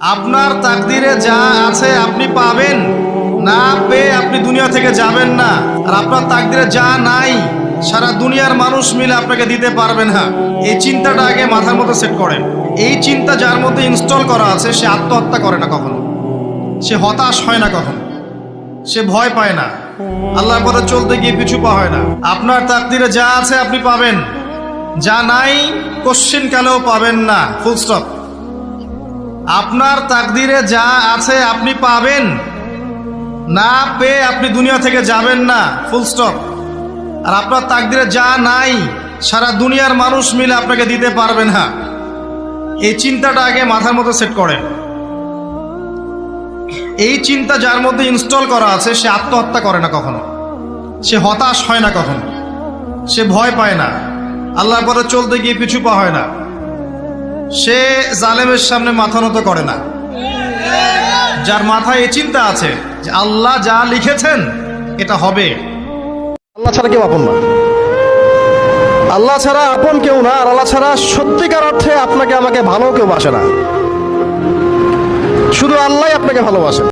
আপনার তাকদিরে যা আছে আপনি পাবেন, না পেয়ে আপনি দুনিয়া থেকে যাবেন না। আর আপনার তাকদিরে যা নাই সারা দুনিয়ার মানুষ মিলে আপনাকে দিতে পারবে না। এই চিন্তাটা আগে মাথার মধ্যে সেট করেন। এই চিন্তা যার মধ্যে ইনস্টল করা আছে সে আত্মহত্যা করে না কখনো, সে হতাশ হয় না কখনো, সে ভয় পায় না, আল্লাহর পথে চলতে গিয়ে পিছু পা হয় না। আপনার তাকদিরে যা আছে আপনি পাবেন, যা নাই কোশ্চিন কালেও পাবেন না, ফুল স্টপ। আপনার তাকদিরে যা আছে আপনি পাবেন, না পেয়ে আপনি দুনিয়া থেকে যাবেন না, ফুল স্টপ। আর আপনার তাকদিরে যা নাই সারা দুনিয়ার মানুষ মিলে আপনাকে দিতে পারবে না। এই চিন্তাটা আগে মাথার মধ্যে সেট করেন। এই চিন্তা যার মধ্যে ইনস্টল করা আছে সে আত্মহত্যা করে না কখনো, সে হতাশ হয় না কখনো, সে ভয় পায় না, আল্লাহর পথে চলতে গিয়ে পিছু পা হয় না, সে জালেমের সামনে মাথা নত করে না। যার মাথায় এই চিন্তা আছে যে আল্লাহ যা লিখেছেন এটা হবে। আল্লাহ ছাড়া কেউ আপন না, আল্লাহ ছাড়া আপন কেউ না, আর আল্লাহ ছাড়া সত্যিকার অর্থে আপনাকে আমাকে ভালো কেউ বাসে না, শুধু আল্লাহই আপনাকে ভালোবাসে।